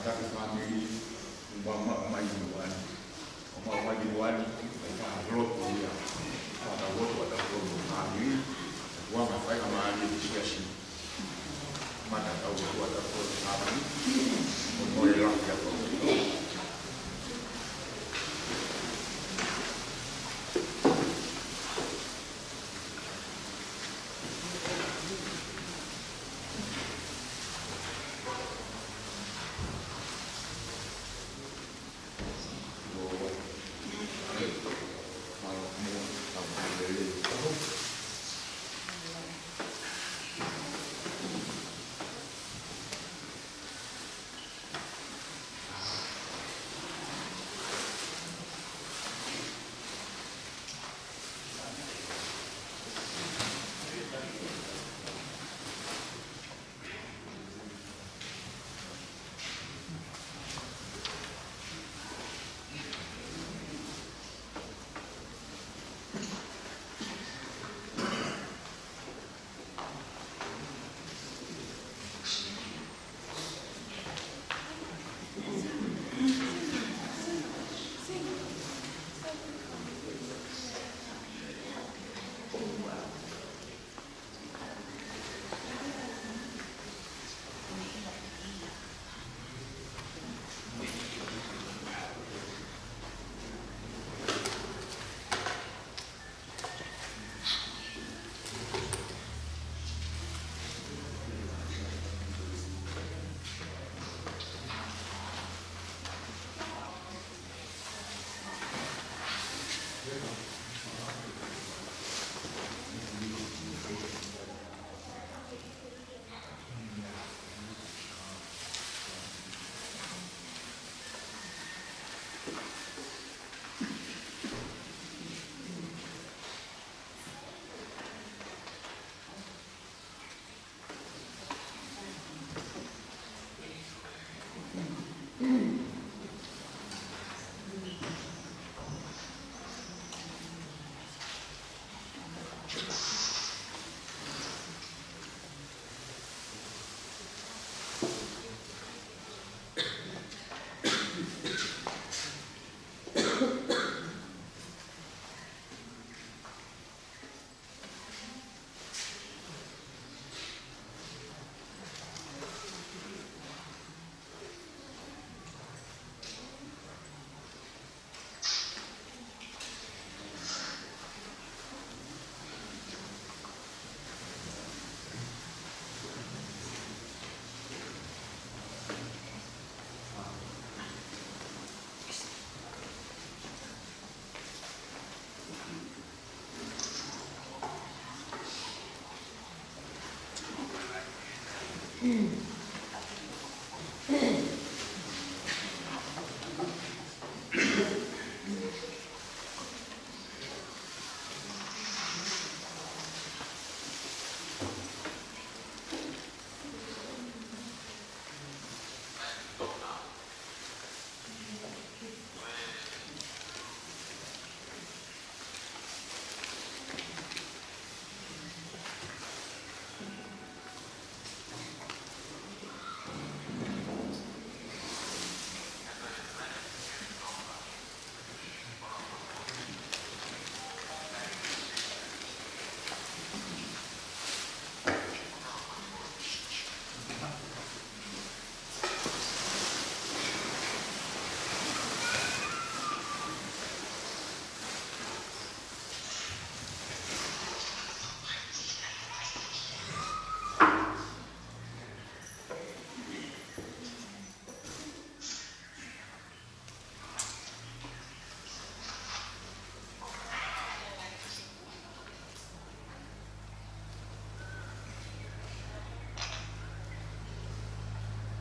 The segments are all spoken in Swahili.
katika family wa majiwani kwa majiwani kwa roho ya kwa wote watakuwa family wa mafai kama alishia mata au watakuwa family moyo wake hapo.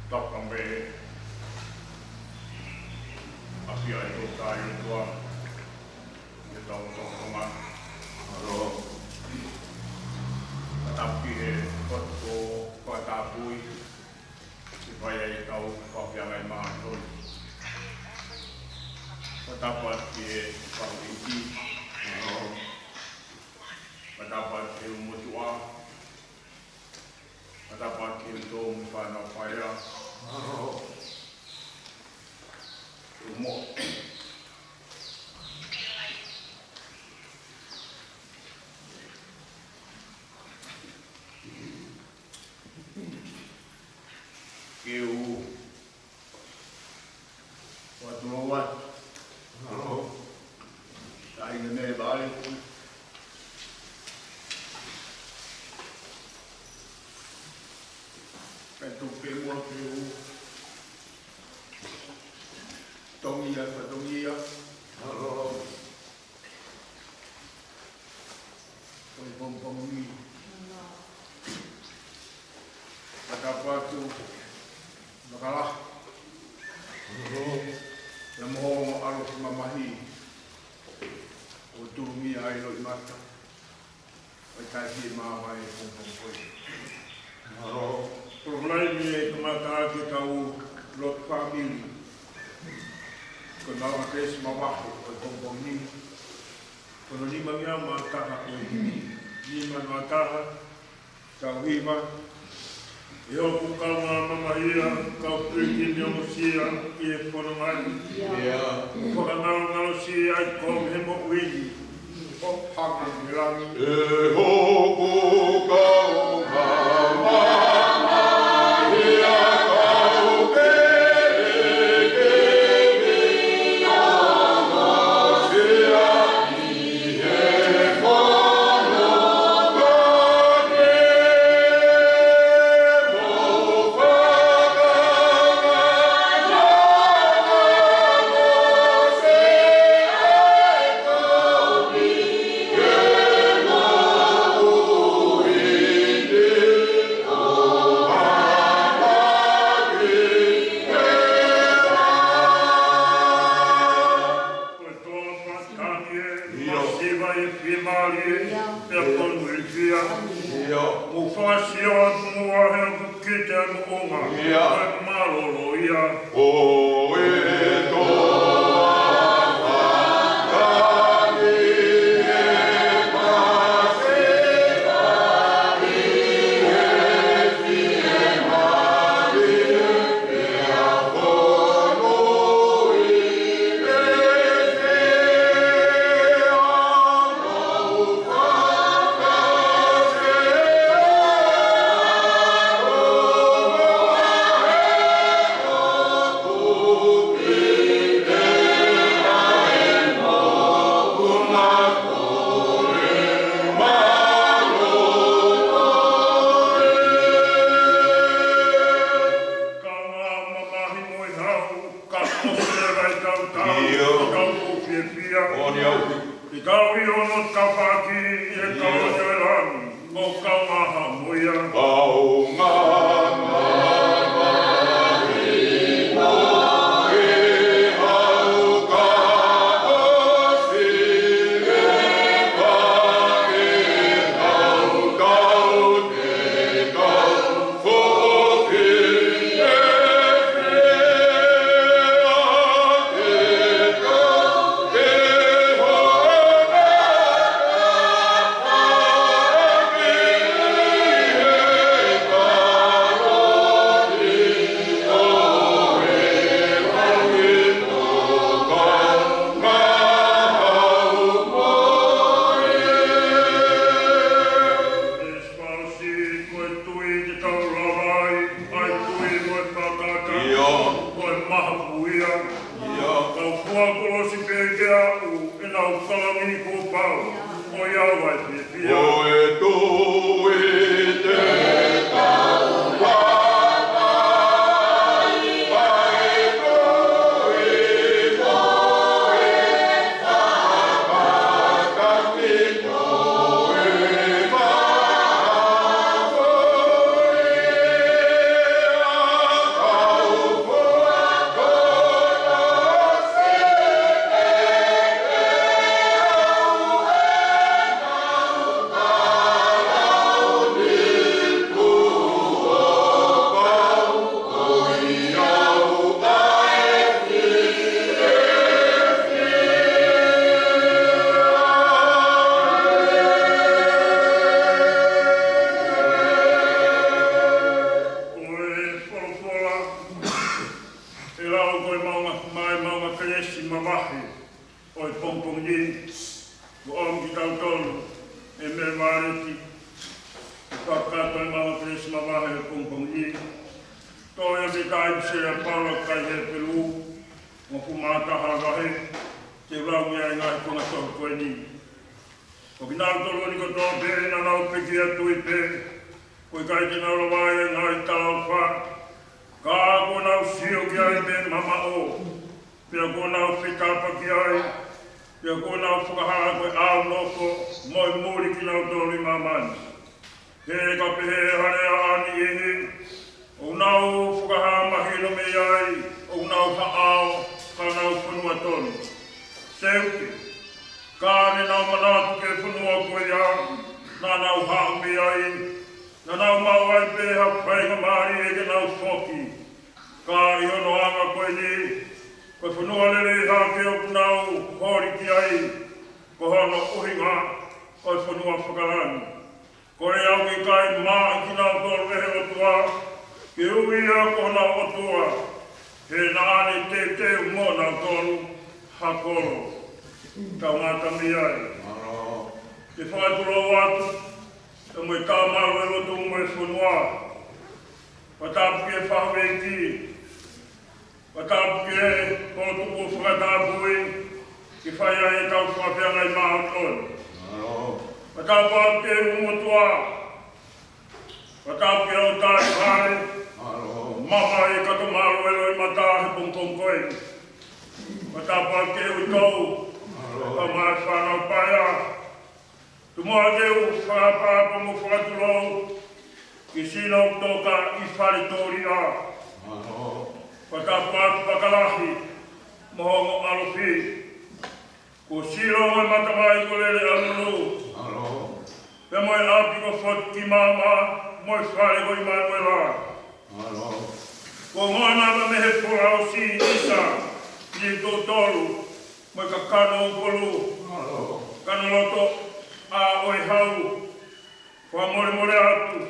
Takkambe asia itu kayu tua kita untuk rumah kalau tetapi kotko kota bui supaya tahu kau yang lain masuk pendapat di kondisi pendapat ilmu tua pendapat ilmu panapaya mo. Eu waturoa ai ne vale tu pe mo eu tongia oi bom mi apa tu Nakalah. Namoho aro mamahi. O turumi ai lo imata. O tahi mawai pong poi. Problemi e kumata ke kau lot family. Ko nawa kes mamahi o pong ni. Kono ni mangia mataha o ni mataha kau hima. Eu com calma mamaia, calpui de mocia e fonomai. Fonomai malocia e com remoui. O pago milagre. E o calma. tai se a paula kai he pelu. Mo ku mataha gahe. Te rau mea ngai kona tau koe ni. O ki nāu tolo ni ko tō pēre na nau peki atu i pē. Koe kai te nau rawai e ngai tāu wha. Ka ko nau sio ki ai me mama o. Pea ko nau whitapa ki ai. Pea ko nau whakahaa koe au noko. Moi mōri ki nau tolo i mamani. He ka pehe hare a ani e he. O nau whakahaa mahino me ai. O nau haao. Ka nau whanua tonu. Seuke. Kāne nau manatu ke whanua koe ia, nā nau hao me ai, nā nau mau ai pēha whainga māri e ke nau whoki. Kā i hono anga koe ni, koe whanua lere ha ke oku nau hori ki ai, ko hono uhinga, koe whanua whakarani. Koe au ki kai maa ki nau tolu rehe otua, ke ui a ko nau otua, he nāne te mō nau tolu hakoro. Ka ngata mi ai. Te whaituro atu, te mui ka maru e lotu mui whanua. Watapu ki e whawe ki. Watapu ki e hotuku whakatapui, ki whai ai e tau whawhianga i maha tonu. Watapu atu ki e umutua. Watapu ki e o tai whare. Maha e kato maru e loi mata he pongpongkoe. Watapu atu ki e uitou. Ka mai whanau paia. Tu moa teu whakapapa mo whakatulou. Ki sino toka i wharetori a. Whakapapa pakalahi. Mohongo alofi. Ko siro moi matamai ko lele anulu. Pe moi api ko whot ki mama. Moi whare ko i Manuela. Ko ngona ma mehe whorau si isa. Ni tō tolu. Moi ka kano polu, kano loto a oi hau, wha more atu,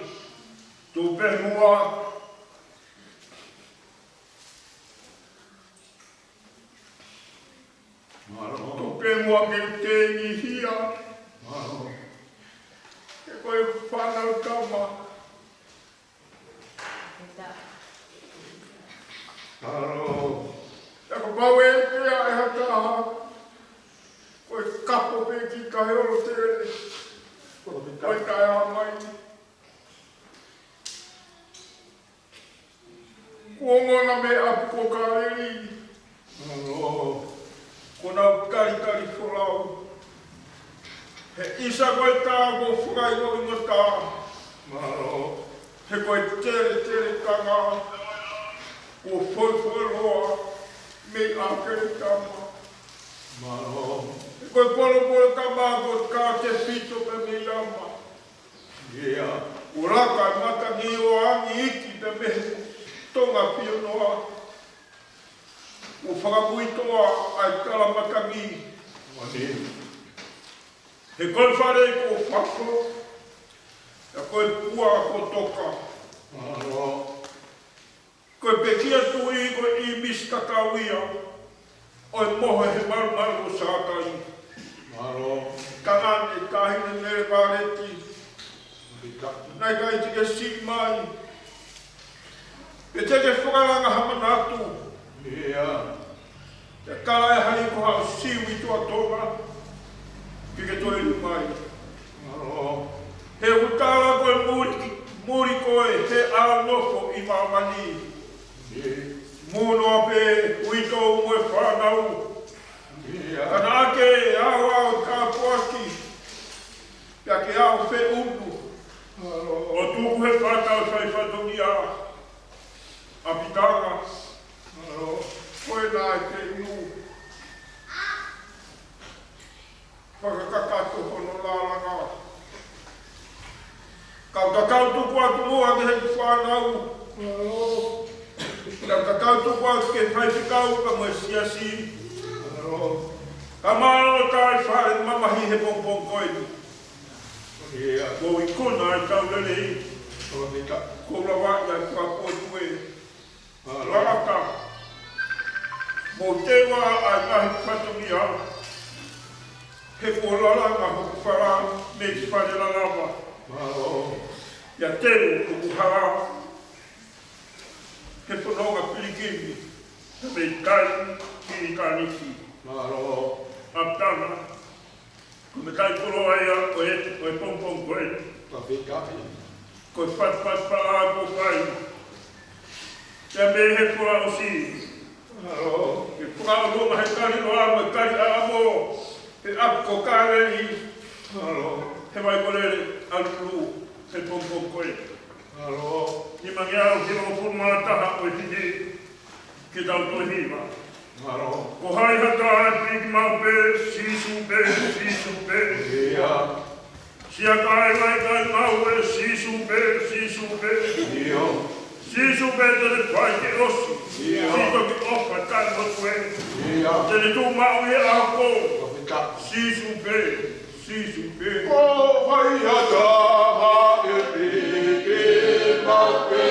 tu pehua. Tu pehua ke te ni hia, ke koe whanau kama. Tako pau e pia e hataha, koe kapo pe ki ka heoro tere, koe kai a mai. Kuongona me apu ko ka eri, kona kari wholau. He isa koe tā ko whukai o ingota, he koe tere kanga, ko whoi roa, me akere kama. Koe polo kama ko ka te pito pe me lama. Uraka mata ni o angi iki pe me tonga pio noa. O whakamuitoa ai kala matangi. He koe whare ko whako, e koe pua ko toka. Koe pekia tui koe i miskakawia. Oi moho he maru o sātai. Kanane kahine nere pāreti. Nai kai tike si mai. Pe teke whakaranga hamanatu. Te kala e hai ko hao siwi tua tonga. Ki ke toi mai. He utara koe muri koe he ānoko i mamani. Mono ape uito moe whanau. Kana ake au ka puaki. Pea ke au whe unu. O tuku he whatau sai whatongi a. Apitanga. Koe nai te unu. Whakakakato hono lālanga. Kau kakau tuku atu mua ke he whanau. Ka kakau tuku atu ke whaipikau ka moe siasi. Ka mālo tai whare mamahi he pompong koini. Ko i kona ai tau lele. Ko rawai ai whakotue. Raka. Mo tewa ai mahi whatongi a. He kōraranga hoku whara me ki whare lalawa. Ia teru hoku hara. he whanonga pilikini, he mei kai ki kaniki. Maro. Aptana, ko me kai koro aia o e pong koe. Kapi. Ko pat a ko kai. Te me he kua o si. Maro. Ke kua o loma he kari no ama kari a amo. He ap ko kare i. Maro. He mai kore alulu he pong koe. Maro. Ni mangiao ki o puma taha o hini ki tau to hima. Maro. Ko hai hata piki mau pe, sisu pe. Ia. Sia kai mau e sisu pe. Ia. Sisu pe tene pai ke osi. Ia. Sito ki opa tai mo tue. Ia. Tene tu mau e ako. Kapi. Sisu pe. Ko hai ata ha e piki mau pe.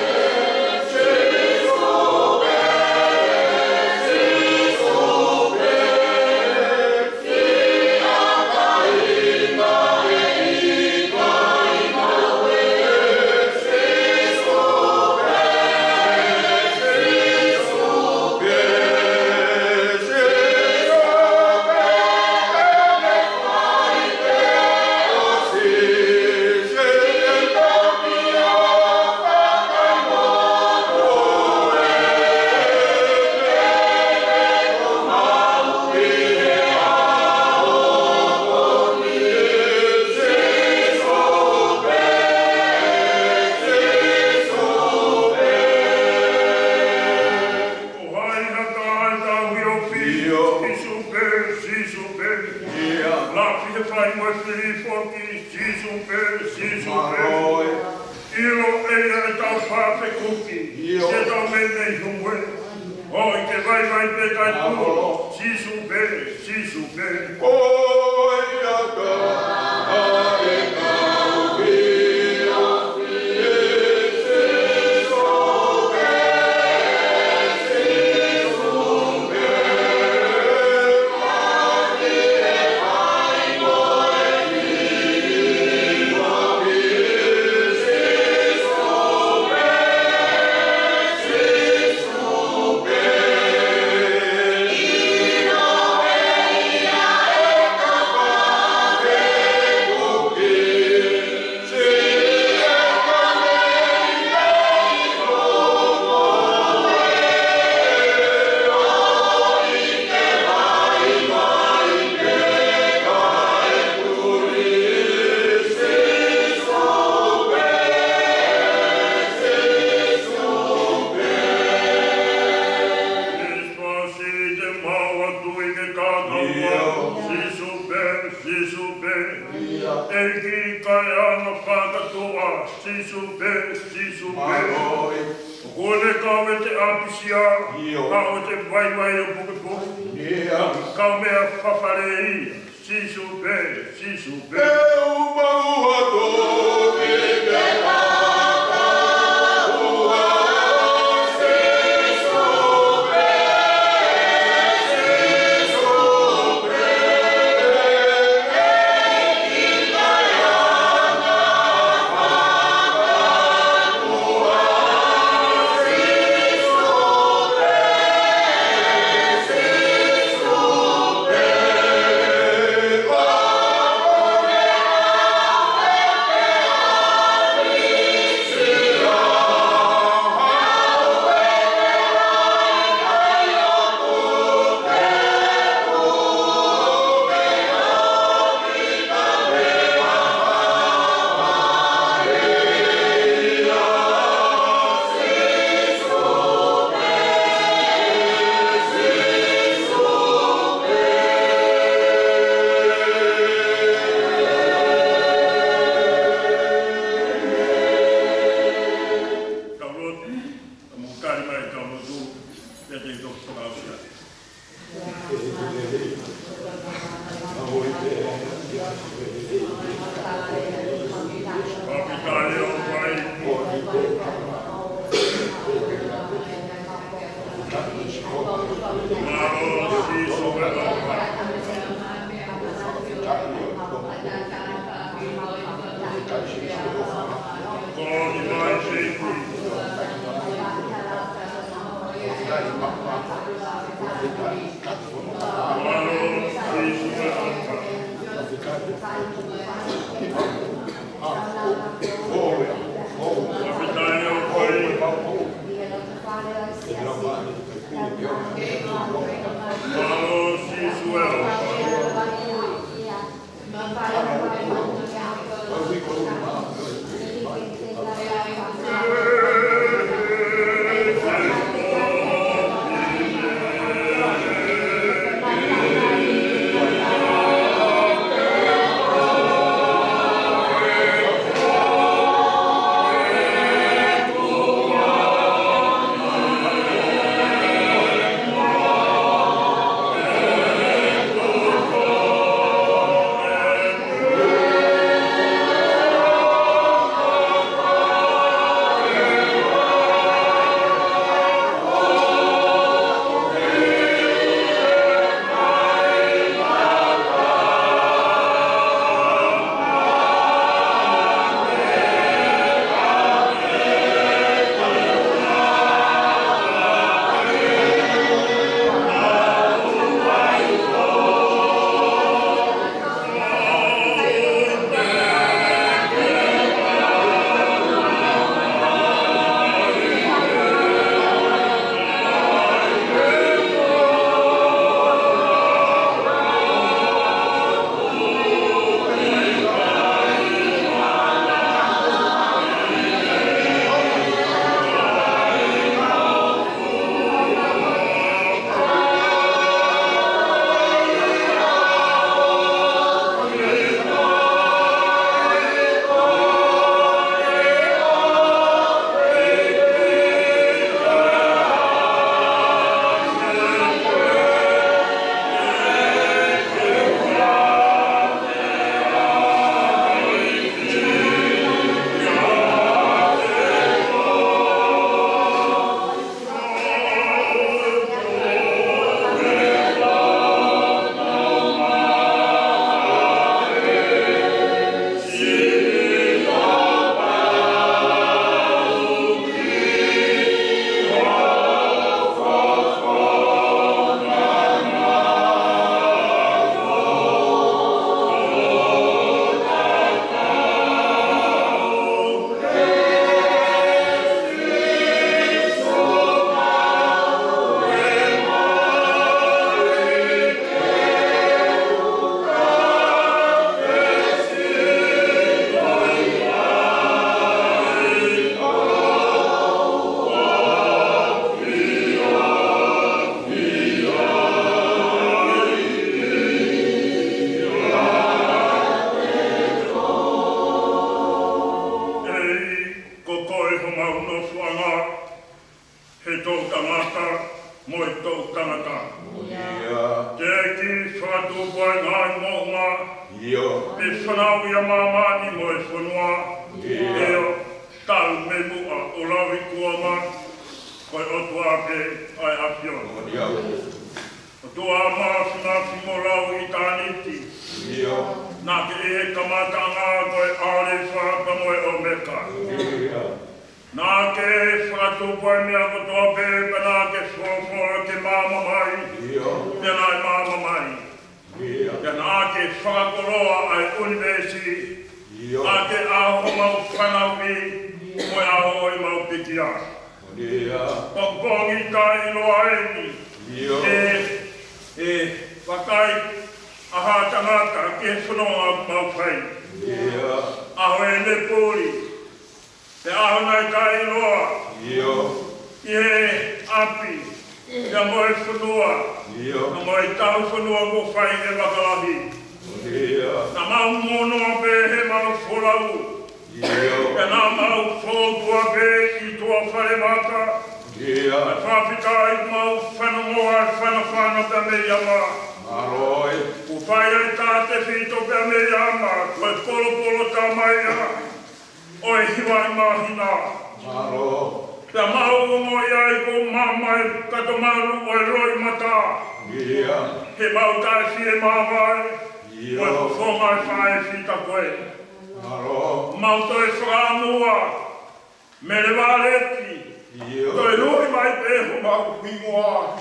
Toi lui mai pe ho mau pingoa.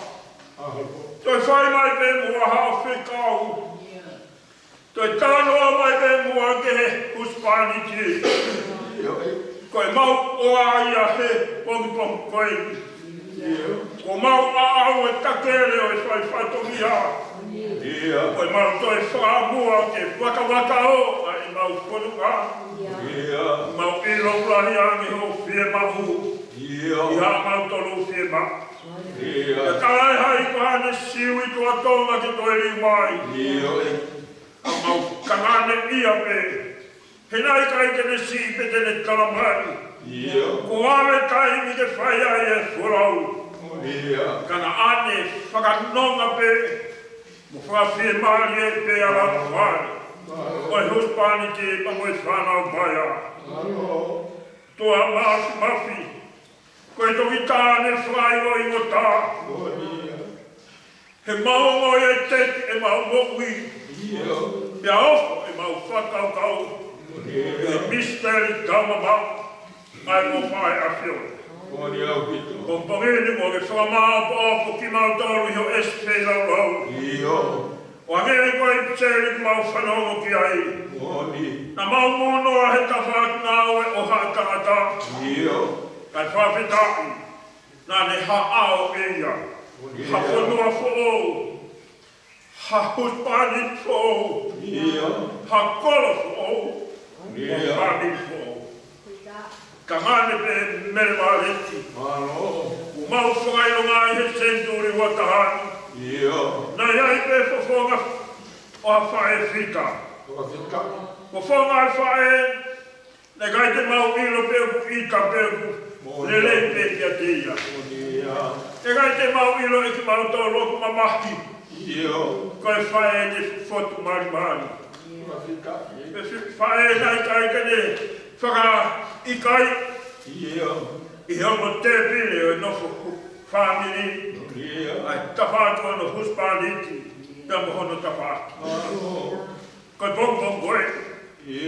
Toi whai mai pe mua hao whikau. Toi tānoa mai pe mua ke he Hispaniki. Koe mau oa ia he pongpong koe. Ko mau aau e takere o e whai whatongia. Koe mau toi whaamua ke waka o a i mau whanunga. Mau ilo ulahi angi ho whie mahu. Ia mau tolu whie mahu. Ia karai hai ko hane siwi tua tonga ki toi ri mai. Mau kangane ia pe. Henai kai tene si pe tene kalamai. Ko awe kai mi te whai ai e whurau. Kana ane whakanonga pe. Mo whawhie maari e pe ala whai. Oi huspani te pangoe whanau baia. Tua mafi. Koe toki tāne whai o ingota. He maongo e teki e maongo ui. Pea ofo e mau whakau kau. E misteri taumamau. Ai mo whai a whio. Ko pangene mo ke whakamau po ofo ki mau tolu hio espe lau rau. O angere koe pitseri ki mau whanongo ki ai. Na mau monoa he tawhaki ngau e o haatangata. Kai whawhetai, nā ne haao e ia, ha whanua who'o, ha huspani who'o, ha kolo who'o, o whani who'o. Ka ngāne pe mere mareti, u mau whakailo ngāi he senturi watahani, nā iai pe whawhonga o a whae whika. Whawhonga e whae, ne kai te mau ilo peku ika peku, Lele pe kia teia. E kai te mau ilo e ki mau tō loku mamahi. Koe whae e te whotu mari. E whae nai kai kane whaka ikai. I hongo te pile o nofo whamiri. Ai tawhatu ano huspaniti. Pea mohono tawhatu. Koe pongpong koe.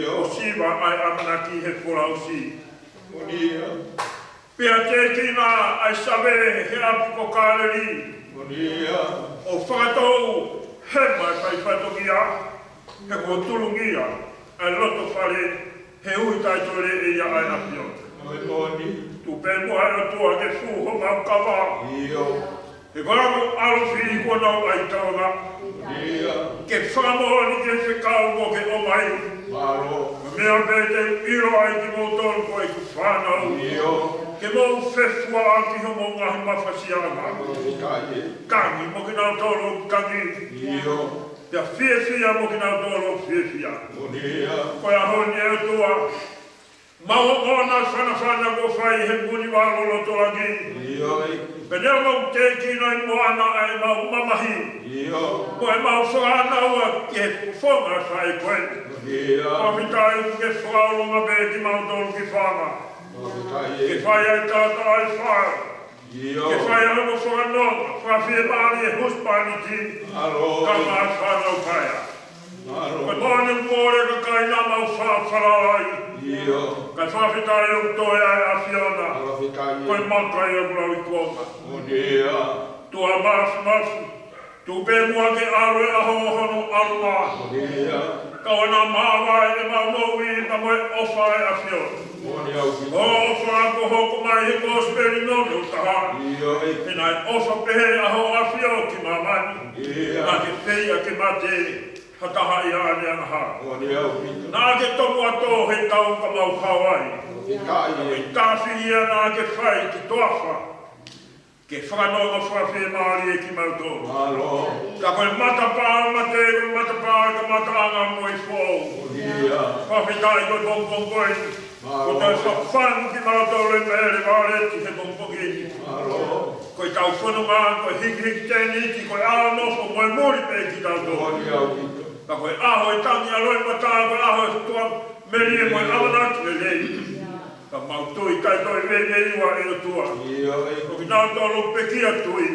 O siwa ai amanaki he whorau si. Pea te kina ai sawe he apu ko kāleri. O whakatou he mai pai whatokia. He ko tulungia. Ai loto whare he ui taitore e ia ai apio. Tu pe mua e tua ke fuho mau kawa. He koramu aluwhi ko nau ai taonga. Ke whakamohoni ke whikau mo ke omai. Mea pe te iro ai ki mo tolu ko e ku whanau. Ke mau whewhua aki ho mo ngahi mawhasianga. Kangi mo ki nau tolu kangi. Pea whiewhia mo ki nau tolu whiewhia. Koe ahoni e tua. Mau ona whanawhana ko whai he muni wālolo toagi. Penea mau te kina i moana ai mau mamahi. Koe mau whanau ke whonga whai koe. Awhitai ke whaolonga be ki mau tolu ki whanga. Ke whai ai tāta ai whai. Ke whai ai mo whanonga. Whawhie maari e huspaniti. Ka mai whanau whaia. Koe mōne mōre ka kai nā mau whawharai. Kai whawhitai au toi ai a whiona. Koe makai au rau i kuonga. Tua mafu. Tu pe mua ke aroe aho hono arua. Kaua nā māwai e mau noui na moe ofai a whiona. O ofa ko hoko mai he gospeli nono taha. Pena e ofa pehe aho a whio ki mamani. Nā ke whia ke mate. Hataha i ane anaha. Nā ke tomu ato he tau ka mau Hawaii. I tāwhi ia nā ke whai ki toafa. Ke whanonga whawhi maari e ki mau tō. Ka koe matapā mate, matapā ka mataanga mo i whou. Whawhi tai koe pongpong koe. Ko tai whawhan ki mau tō le mere wāreti he pongpongi. Koe tau whanonga, koe hiki tēni ki koe ānofo moe mori pe ki tau tō. Ka koe aho e tangi aloi matā, koe aho e tua meri e moe awanaki le lei. Ka mau tui kai toi vene iwa e o tua. Ko ki nau tōlo pekia tui.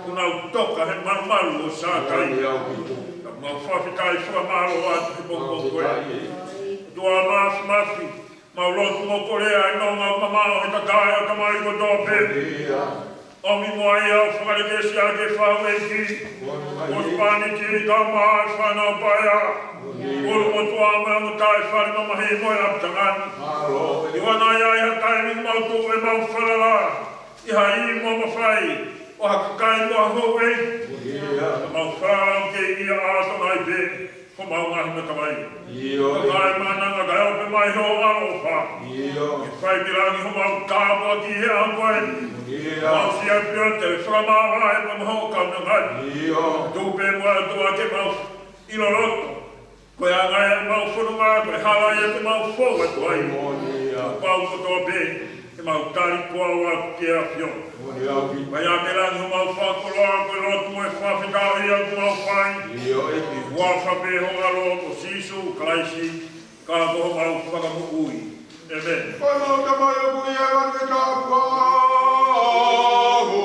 Ko nau toka he maru o sātai. Ka mau whawhitai whamaro atu he bongo koe. Tua mafi. Maulotu mo korea I no ngau mamao he takai o tamai ko tope. O mi moai au whakarikesi a ke whaweki. O spani ki ka maa whanau paia. O mo tua mea mo tai whare mamahi moi aptangan. I wana ia i hatai mi mautu e mau wharala. I hai mo mawhai. O hakakai mo hau e. Mau wharala o ke ia aso nai pe. Ko mau ngahi me kamai. Kai mananga kai ope mai ho aofa. I whai pirangi ho mau kāpua ki he apoe. Mau sia pia te whrama ai pa maho kauna ngai. Tupe mua tua ke mau iloroto. Koe angai mau whurunga, koe hala ia te mau whou e tuai. Pau kotoa pe, te mau tari kua ua ke a whio. Mai a te rangi ho mau whakoroa, koe rotu e whawhitau ia ku mau whai. Wawhape ho alo o sisu, kalaisi, ka koho mau whakamu ui. Amen. Koe mau tamai o kui e wange ka kua. Oh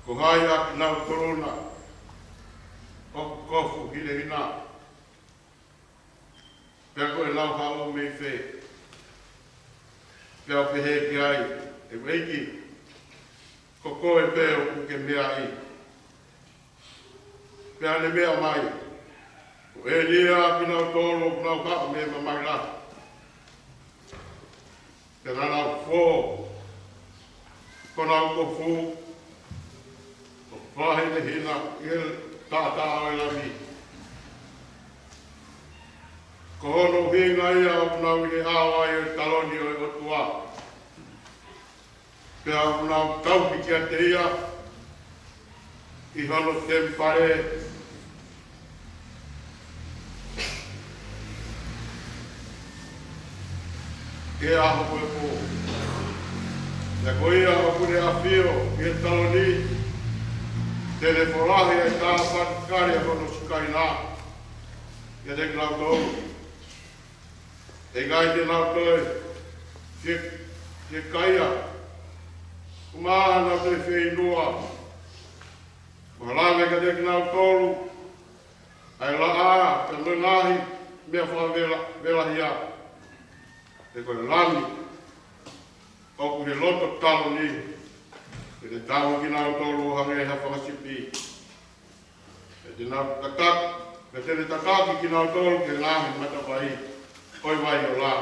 ko hai aki nau korona, o kofu hile hina. Pea koe lau hao mei whe. Pea o pehe ki ai, e weiki, ko koe pe o kuke mea i. Pea ne mea mai, ko e lia ki nau tolo, nau hao mea mamai la. Pea nau fō, ko nau kofu, ko pahi ne hina, i tata o e la mi. Ko hono hinga ia o nau i hawa i o taloni o e otua. Pea o nau tauki kia te ia, i hono tempare. Ke aho koe po. Ia ko ia o kune a fio i e taloni. Teleforahi e tā patikari a hono sukai nā. Ia te klau tau. E gai te nau toi, ke kaia, kumaha nau toi whei noa. Kua lawe ka te nau tolu, ai la a, ka nungahi, mea wha vela hia. E koe lami, oku he loto talo ni, e te tau ki nau tolu hange ha whakasipi. E te nau takak, e te takaki ki nau tolu ke ngahi matapai. Oi vai o la.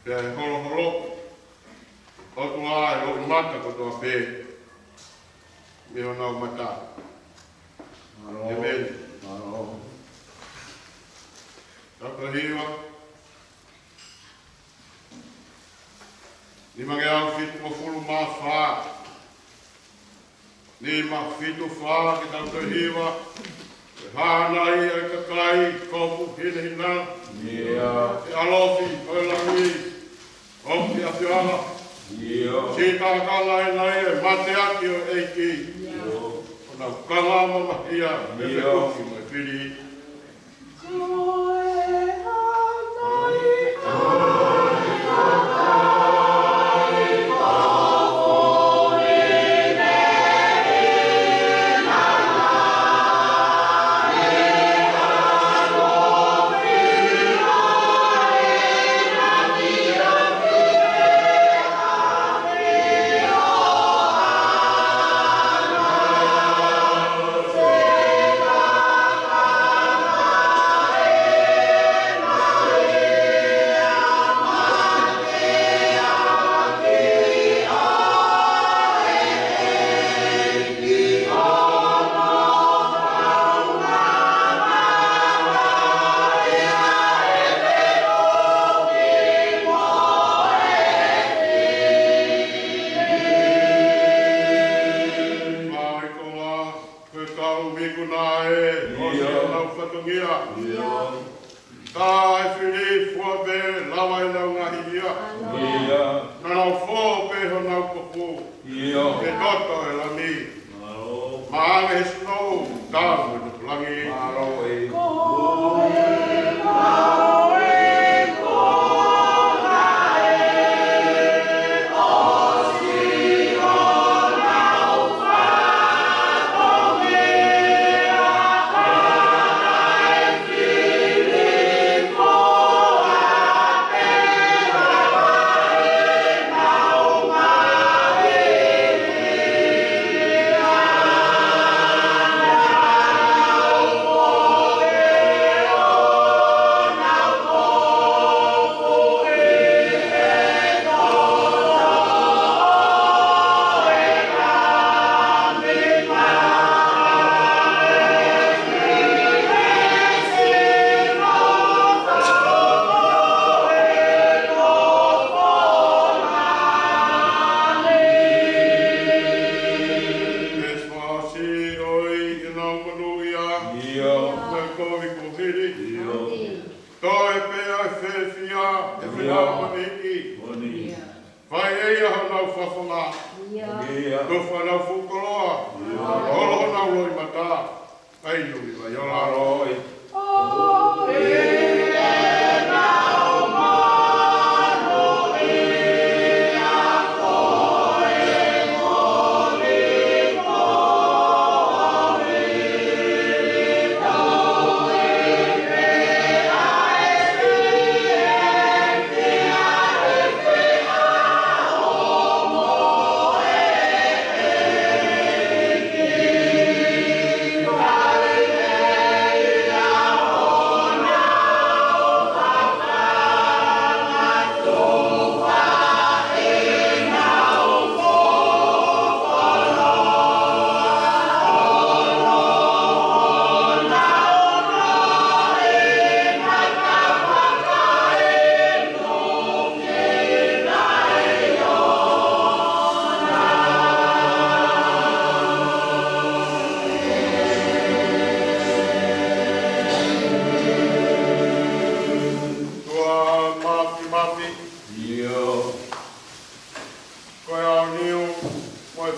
Pea e holo holo. O tu a e o mata ko toa pē. Me o nau mata. Maro. E meni. Maro. Taka hiwa. Ni mange au fitu o fulu ma wha. Ni ma fitu wha ki taka hiwa. E hānai e kakai kopu hine hina. Ia. E alofi, koe langi. Opi a whianga. Ia. Si tākala e nai e mate aki o eiki. O nau kangama mahia. E me kofi mai whiri.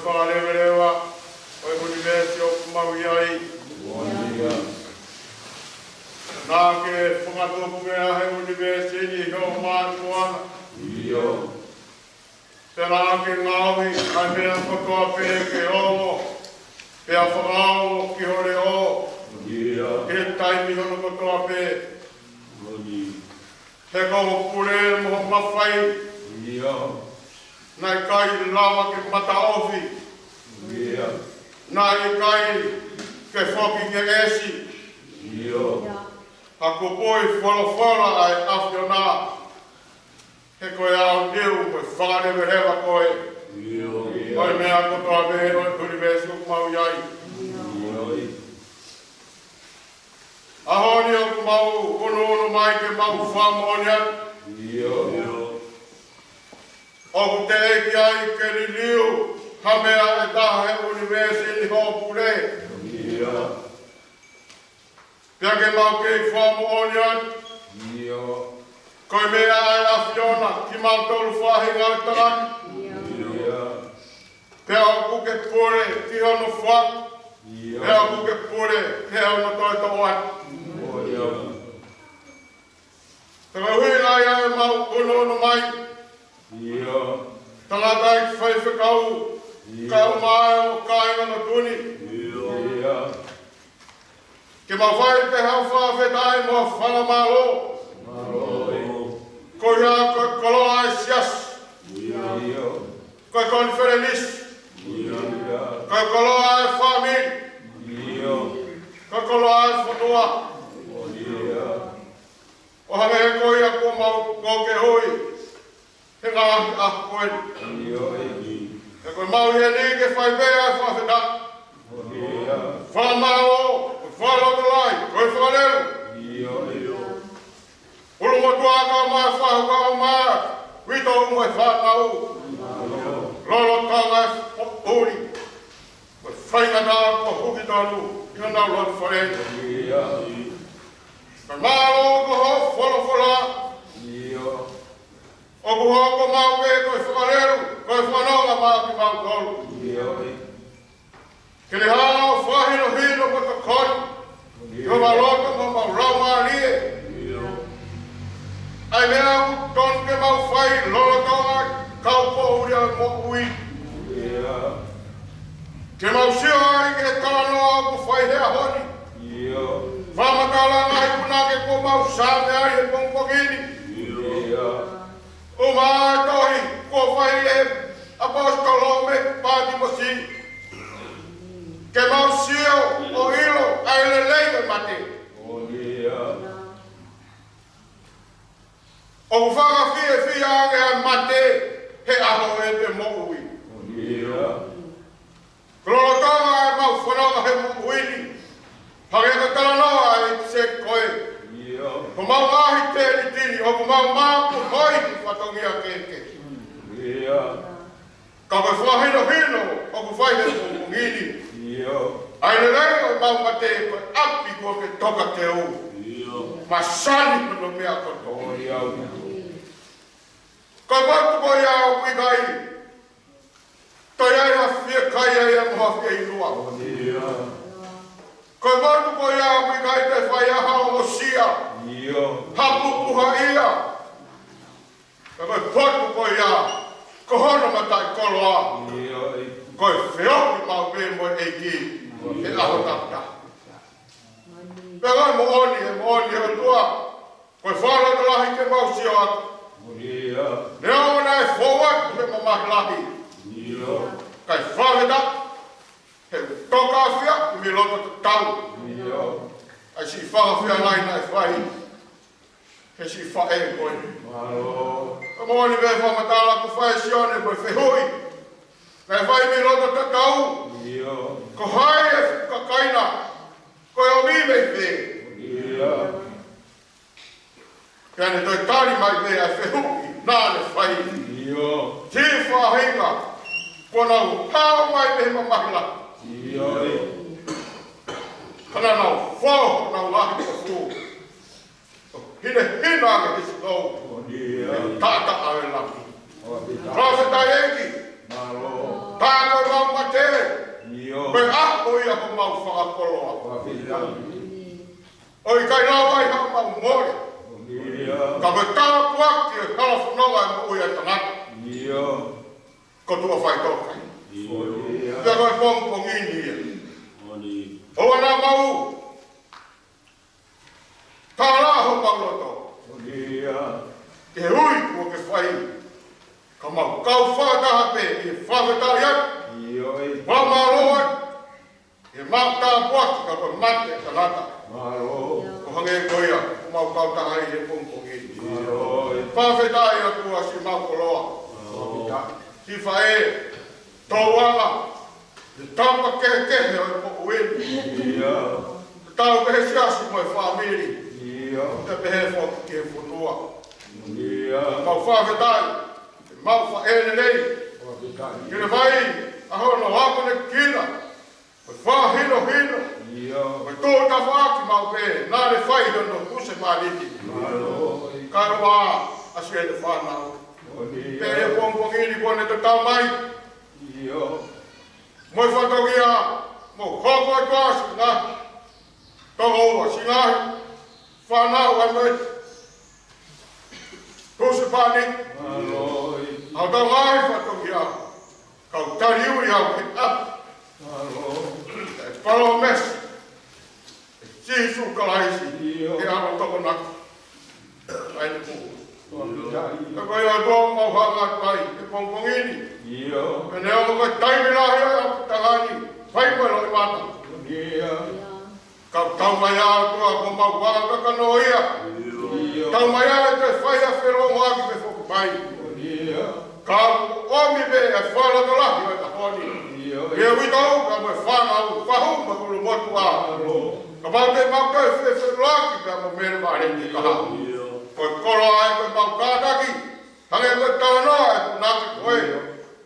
whalewerewa, oi universe o kumauiai. Nā ke whakatoku mea he universe ni heo mātuana. Tērā ke ngāwi, ai mea kotoa pē ke ongo, pēa whakao ki hore o, he taimi hono kotoa pē. He kau pure moho mawhai, nai kai lawa ke mata ofi, nai kai ke whoki ke esi, ako poi whala ai awhiona, he koe au neu koe whakarewe rewa koe, oi mea kotoa pē oi kuri mesu mau iai. Ahoni o kumau, ono mai ke mau whamoni atu. Oku te eki ai ke ni liu, hamea e taha he universe ni hōpure. Pia ke mau ke i whamoni atu. Koe mea ai awhiona, ki mau tolu whahi ngau tarani. Pia oku ke pure, ki hono whak. Pia oku ke pure, ke hono toi to atu. Taka hui nai ai mau ono mai. Tangata i whai whakau. Kau mai o kāinga na tuni. Ke mau whai te hau whawhetai mo whanamalo. Ko ia koe koloa e sias. Koe konferenis. Koe koloa e whamin. Koe koloa e whanua. O hange he koi a ko mau ko ke hoi. He ngā a koe. He koe mau hea ni ke whai bea e whawheta. Whamao, whalautalai, koe whaleru. Ulu motua ka mai whahu ka mai. Wito umu e whakau. Lolo tanga e hori. Koe whaingata ko huki tonu. Ina nau lot wharetu. Ka mālo ko ho whala. O ko ho ko mau ke koe whakareru, koe whanonga mau ki mau tolu. Ke le hao whahino hino ko ta koni, ko malota mo mau rau lie. Ai mea ku ton ke mau whai lolo tonga kau po uria mo ui. Ke mau sio ai ke kalanoa ku whai hea honi. Whamakala ngai kuna ke ko mau sāme ai he pongpongini. O mai tohi ko whai e apostolo me pāti mosi. Ke mau sio o ilo ai le leime mate. O whaka fie ange ai mate he aho e te moui. Klorotonga e mau whanonga he moui. Hageka kalanoa e se koe. Ko mau ngahi tēni tini, o ko mau māpu hoi ni whatongia keke. Ka koe whahino hino, o ko whaihe mungini. Ai le reo e mau mate koe api koe ke toka te u. Masani kono mea koto. Koe watu koe iau wikai. Toi ai ha fie kai ai e moha fie inua. Koe matu ko ia kui kai te whai aha o mosia. Hapu puha ia. Koe potu ko ia. Ko hono matai koloa. Koe whioki mau me mo eiki. E aho tata. Pea ngai mo oni e tua. Koe whala te lahi ke mau sio atu. Ne o nai forward me mamahi lahi. Kai whaweta. He toka whia, mi lota te tau. Ai si whakawhia nai nai whai. He si whae koe. Ka moani me whamatala ku whae sione koe whehui. Nai whai mi lota te tau. Ko hai e whakakaina. Koe o mi mei whe. Kia ne toi tari mai whe ai whehuki. Nā ne whai. Ti whahinga. Kona u hao mai me mamahila. Kana nau whoa, nau lahi ka fu. Hine hina ke hisi tau. Tata awe laki. Profeta eki, Tāko mau mate. Pe ako ia ko mau whakakoloa. Oi kai lau ai hao mau more. Ka me tāna puaki e kalafunonga e mo ia tangata. Ko tua whai tokai. Pea koe pongpongini ia. O ana mau. Tāla ho pauloto. Ke hui kua ke whai. Ka mau kau whataha pe i whawetari atu. Wamaroa. E mau tā puaki ka koe mate e tangata. Ko hange koia. Ko mau kau taha i e pongpongini. Whawetari atu a si mau koloa. Si whae. Tauanga. Taupa kehe o e poku wini. Tau pehe siasi mo e whamiri. Te pehe whoki ke whunua. Mau whawhetai. Mau whaene nei. Kire vai. Ahono hapone kina. O whahino hino. O tōta whaki mau pehe. Nāre whai hono kuse mariki. Kai wā. Asu e te whanau. Pehe pongpongini kone te tau mai. Moi whatogia, mo hoko e kāsi ngā, tonga ua si ngāhi, whanau e mei, tūse pāni, au tau ngāhi whatogia, kau tari ui au ki a, e palo mesi, e sisu kalaisi, e aro toko naki, ai te kū. Ka koe a tō mau hanga kai, e pongpongini, e nea mo koe taimi lahi a tangani, whai koe loi mata. Ka tau mai a tua ko mau waka kano ia. Tau mai a te whai a wherongo aki me whoku pai. Ka omi me e whala to lahi o ta honi. E uitau ka mo e whanau, whahu ma kuru motu a. Ka mau te whelaki pe mo mere marengi ka hau. Koe koro ai koe mau kātaki, hange koe tānoa e punaki koe.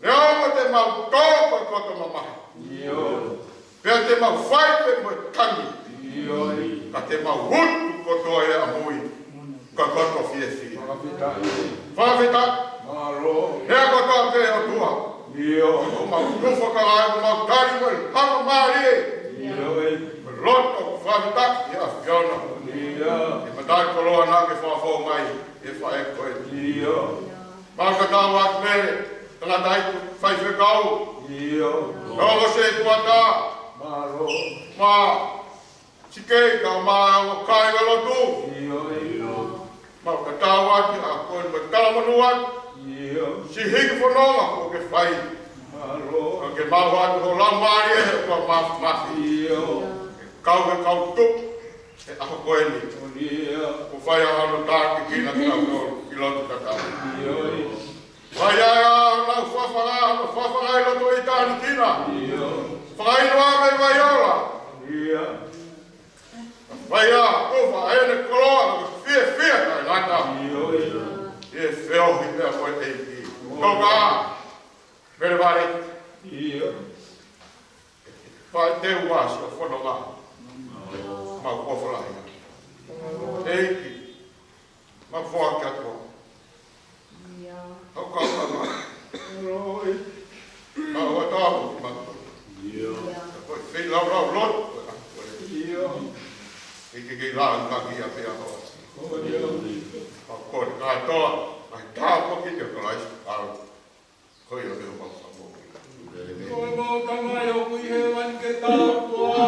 Nea mo te mau tō koe koto mamahi. Pea te mau whai pe mo e tangi. Ka te mau hutu koto e amui. Ka koto fie fie. Whawheta. Nea koto a te o tua. Ko mau tufo ka ai ko mau tari koe hama maari e. Loto whawheta i a whiona. E matai koloa nā ke whawhau mai, e whae koe. Maka tāu atu mere, tanga taitu, whai whekau. Kaongo se kua tā. Mā, tikei ka mā o kāinga lotu. Maka tāu atu, a koe ma talamanu atu. Si hiki whanonga ko ke whai. Ka ke mau atu ho lamari e he kua mafi. Kau ke kau tupu. E aho koe ni. Ko whai a hano tāki kina ki au tōru, ki lotu tatau. Whai a nau whawhanga i lotu i tāni kina. Whai noa mei vai ola. Whai a tōwha a ene koloa, ko whia tai nata. E whiohi mea koe te iki. Tōka a, mere vare. Whai te uasi o whanonga. Mau kofalaia. Eiki. Mau whaki atua. Hau kaukama. Mau atahu ki matu. Koe whi lau lot. Ike ki lau kaki a pia hoa. Hau kore kātoa. Ai tā poki te kalaisi au. Koe o reo mau whamoki. Koe mau tangai o kui he wan ke tātua.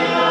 Yeah.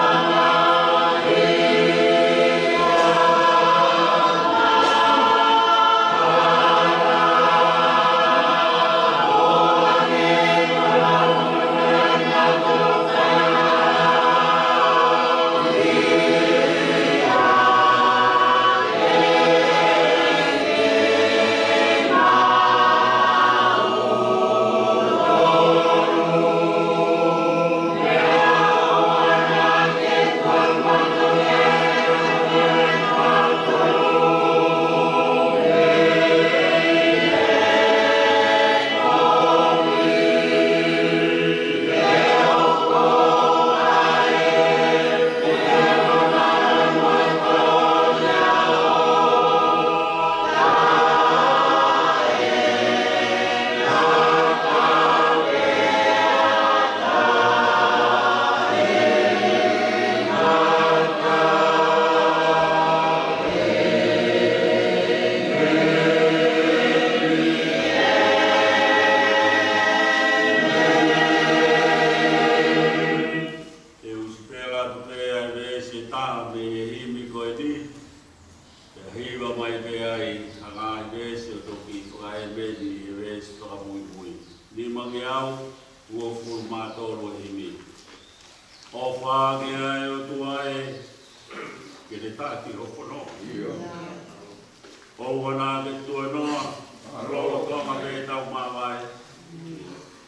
wāngi ai o tua e, ke te tāti hoko no. O wana ke tua noa, lolo tonga ke tau mawai.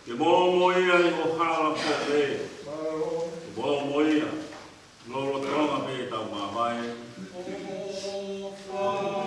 Ke mōmo ia i o hala poke, ke mōmo ia, lolo tonga ke tau mawai. Oh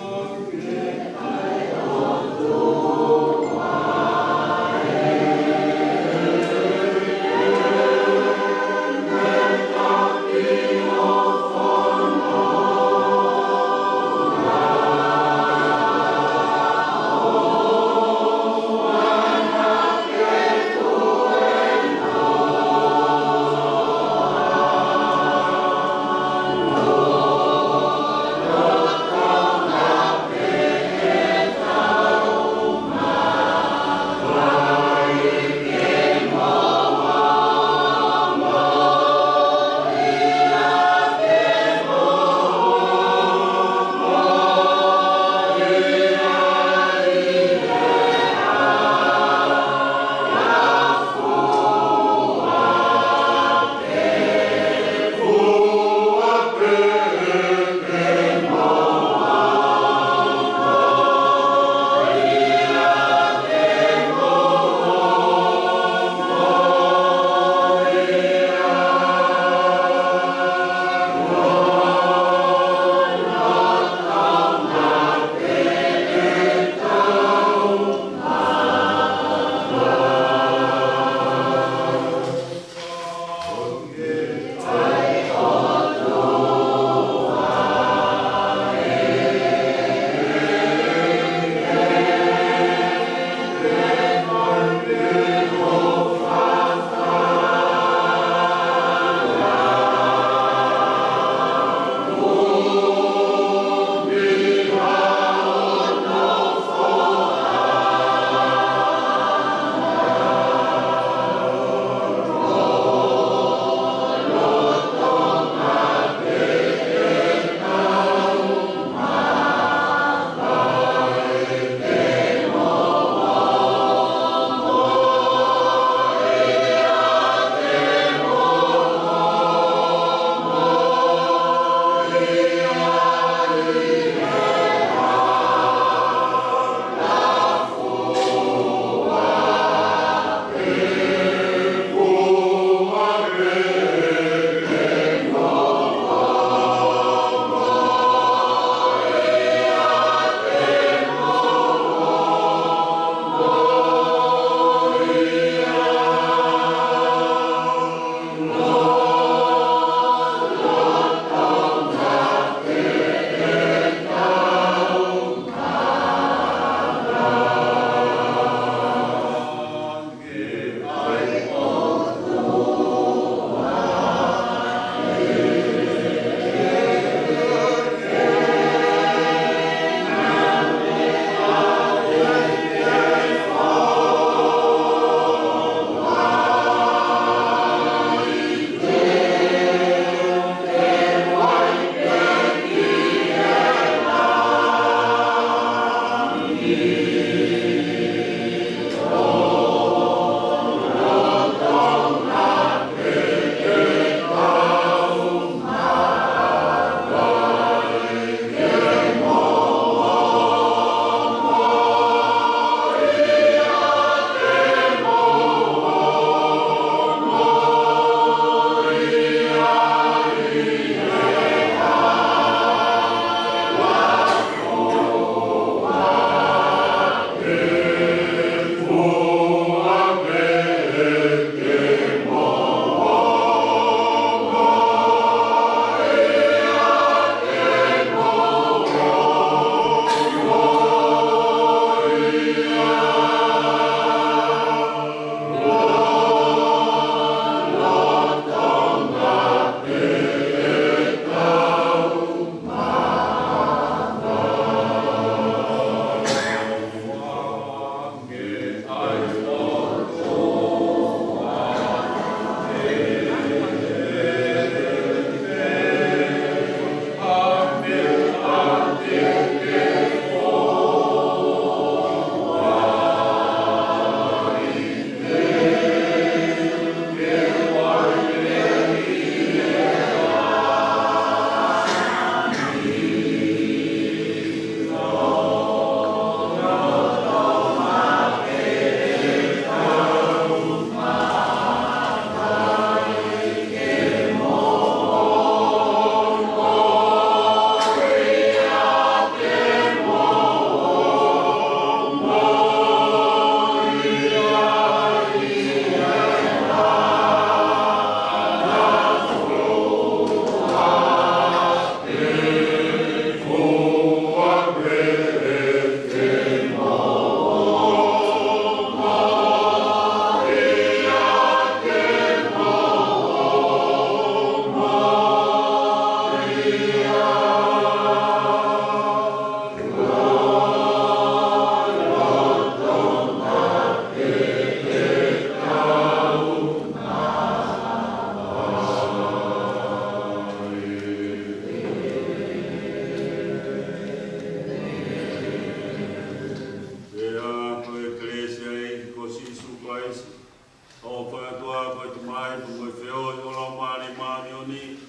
ngoi feo i ola maari maari o ni.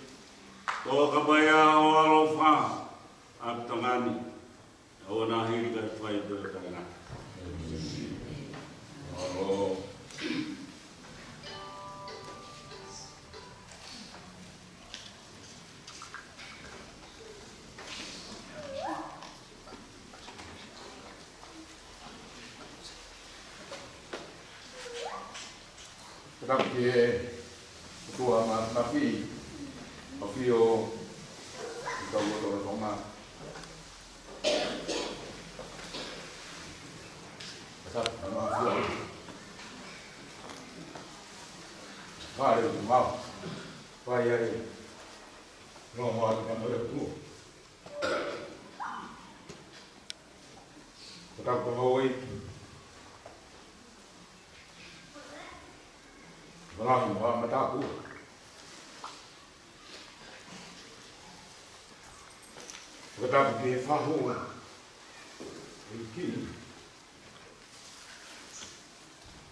Ko ka bai a o alo wha a tangani. O na hiri kai whai te tangana. Oh. Tapi tua mafi o kau boleh rumah. Pasal mafi o. Hari mau, hari no mau mana tu. Kita kau Malang ba mata ko. Kita pergi fahu. Iki.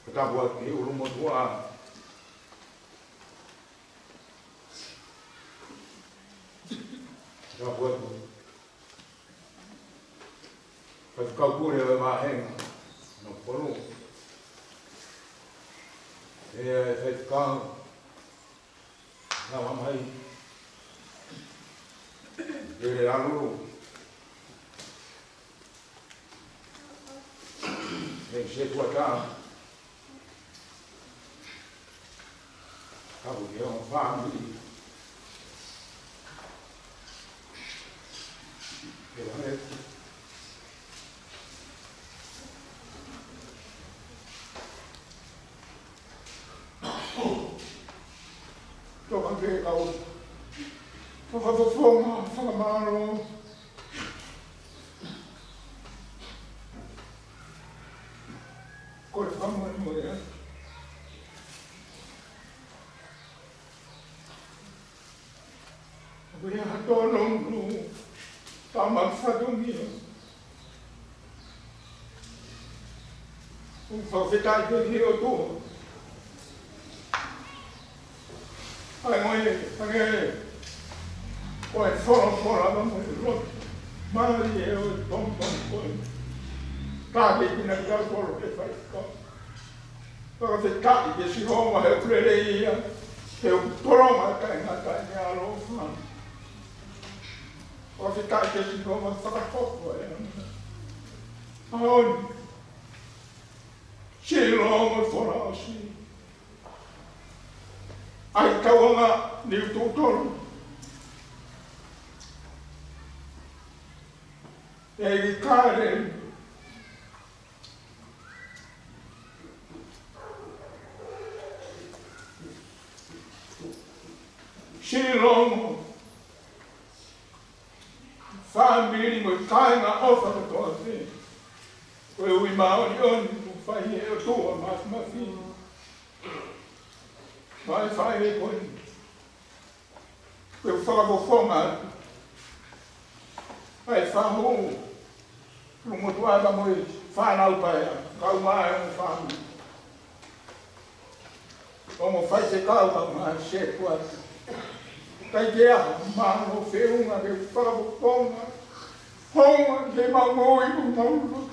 Kita buat ni rumah tua. Kita buat. Pas kau boleh maheng. Nak perlu. Saya sekarang nama mai dari lalu yang saya buatkan kamu yang faham ini kau fong sama malu, kau faham mana ya? Aku yang tolong lu, tamak satu ni, kau fitai jadi itu, ay Poi sono abbiamo mali e pom. Capi in il quello che fai qua. Però se capi che si roma e prereia, che un troma che in Natania lo fa. O se capi che si roma sarà poco. Oggi ci l'uomo forassi. Ai cavona nel tutto. E care și l'uomo fa minimo e cai na offerta così quei uimari ogni fai io tua ma fino fai poi quel favo formato ai famu lumotuada moi fana upaia calma é famu como faz se calma mas cheio tai guerra mano feu uma de favo de mamoi não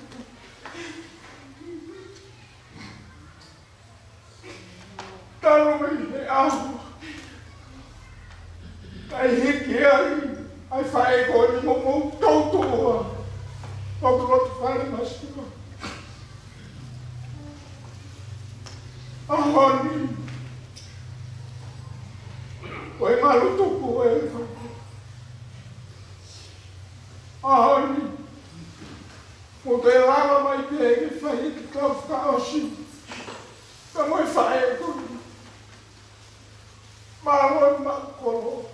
talvez água ai riqueza ai fai agora de um doutor, o outro fala mas ahoni, oi maluco com ele, ahoni, o belava mais bem que faz que causa assim, como faz agora, malo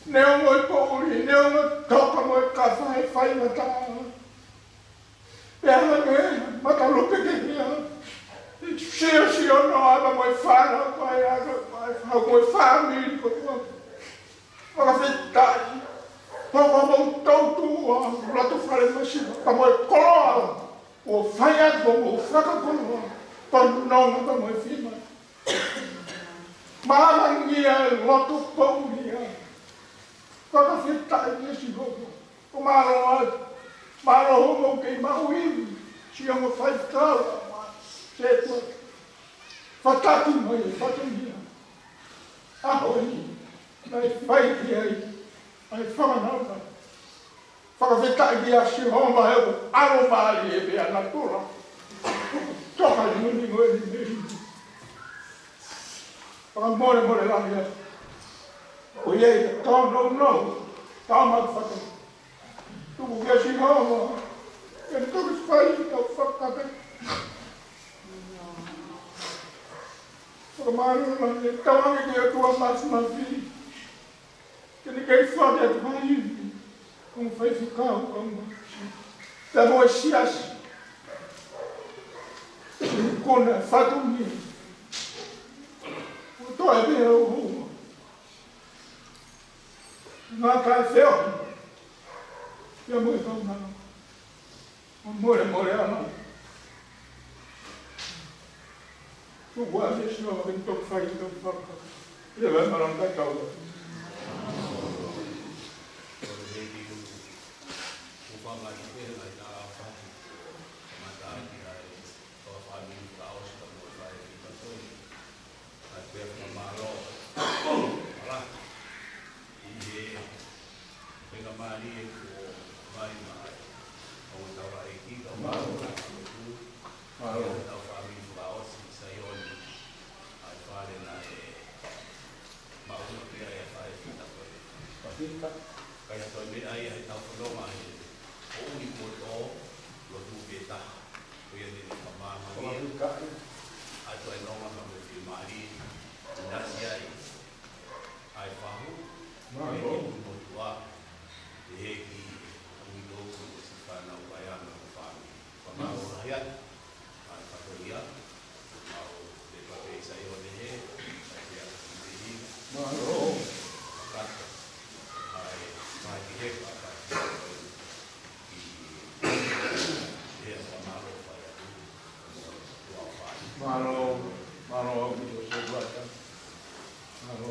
Neo moi pouri, neo moi toka moi kawhai whai mata. Pea me, mata lupe ke hea. Shio no aba moi whana, mai aga, hau moi whamiri ko tua. Waka whitai. Hoko mou tautua, rato whare masina. Pa moi koroa, o whai atu mo whakakoroa. Pa nonga pa moi whima. Malangia lotu paunia. Kota fita ia si hono. O maro homo ke mauim. Si amo fai kau. Se tua. Fatatu mai fatumia. Ahoi. Mai fai ai. Ai whanau. Whakawhita i a si homa heu. Aro maali e bea natura. Toka i muni ngoe ni mei. More lang ya. O ye, tau no. Tau motherfucker. Tu buka si homa. Kan tu kes fai tau fakka. Pagmano lang ya. Tau ang dia tua mas mavi. Kini kai fa dia vai. Kung fai ficar como. Da boa sias. Kona fatumi. Tô é bem o não tá certo e a mulher não mulher não tu guarda isso não vem tocar faz então toca ele vai marar da causa Kaya to mi ai ai tau no mai o ni ko to lo tu beta ko ye ni ka ma ma ni ai to no ma ka me fi mari na si ai fa hu ma ko mo tua e ki ni do ko si fa na wa ya na fa pa ma o ya ai fa to ya ma o de pa pe sa yo de he ya ni ma ro Malo, video sebuatan. Malo.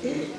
Oh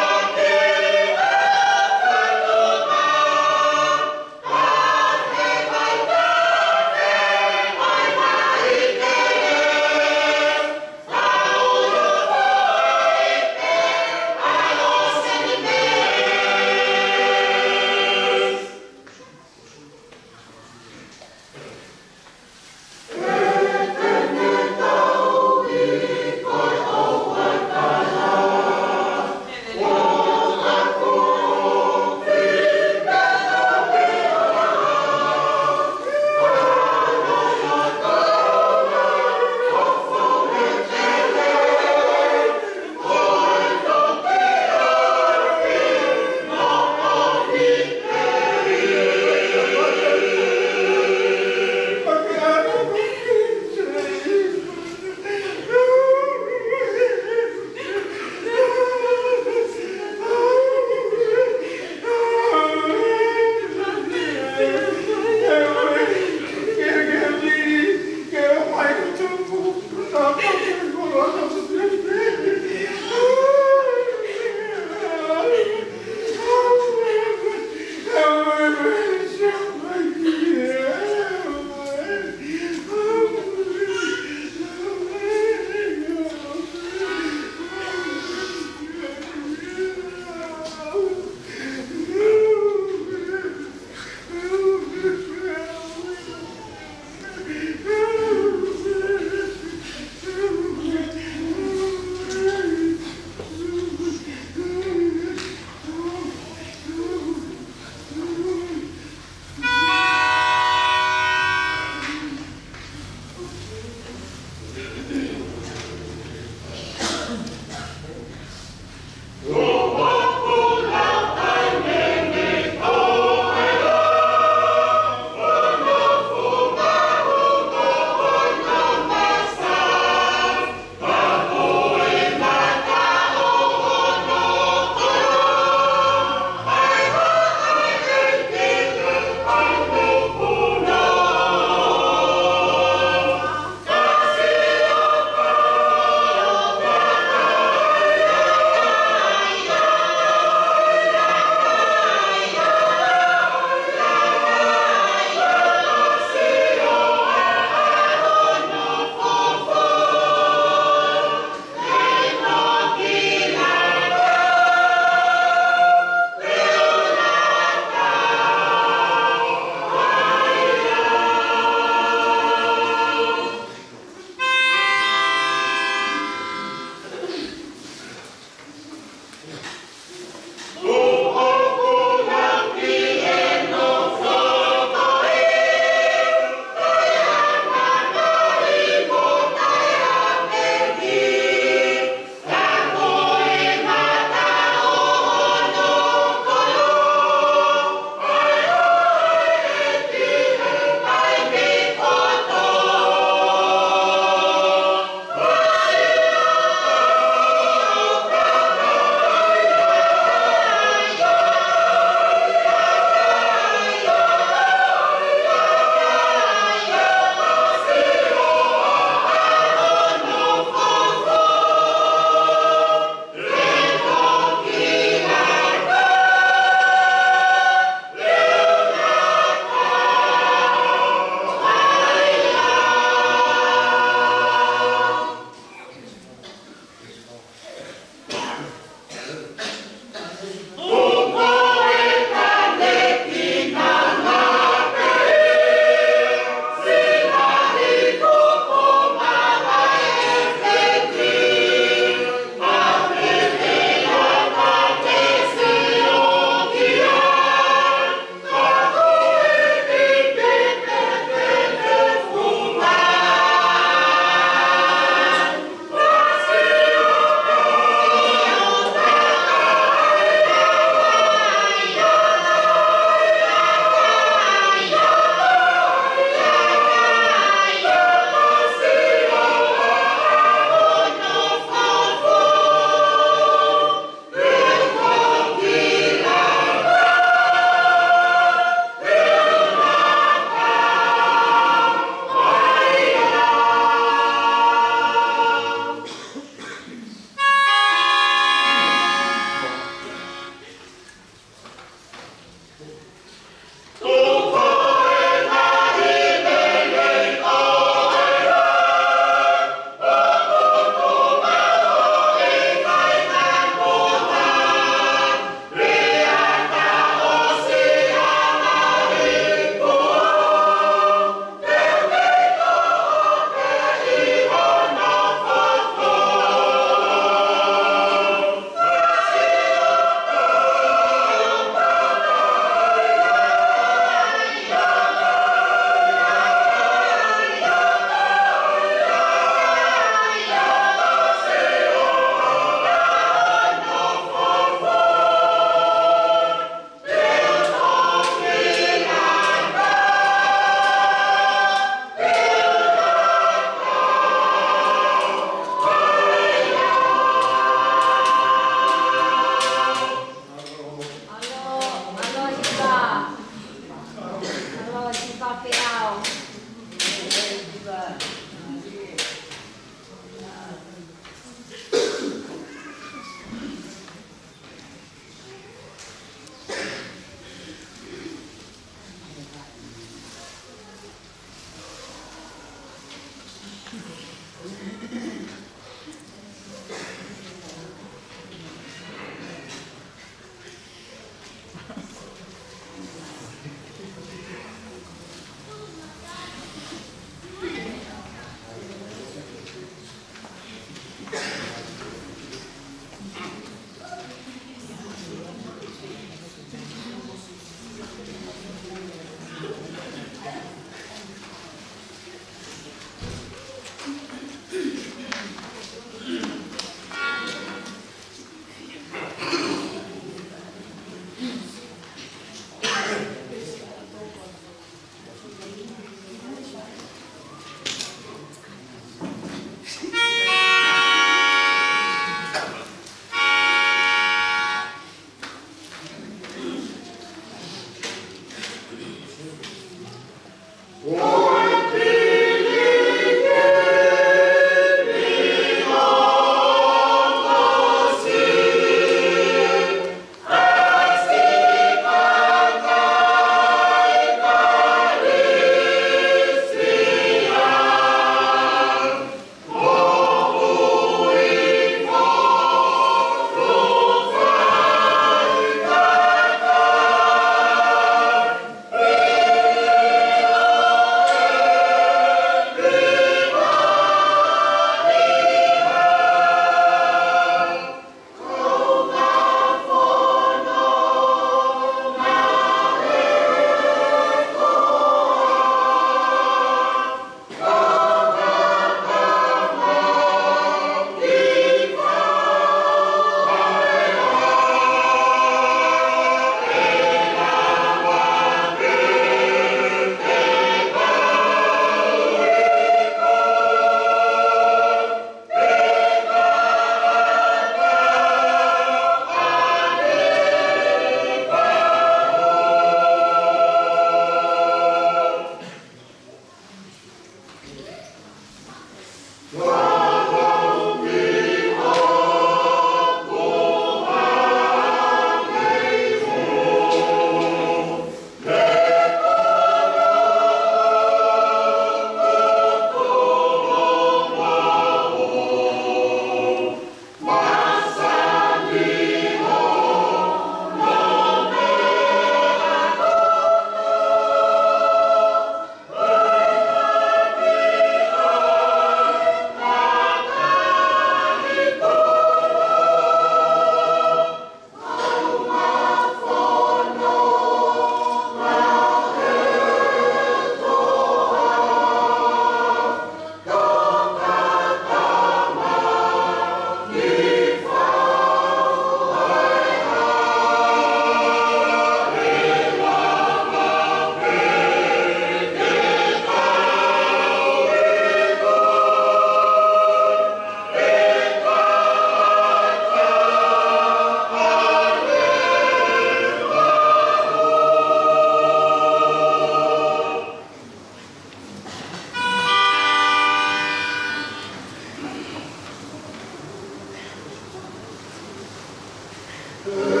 Amen.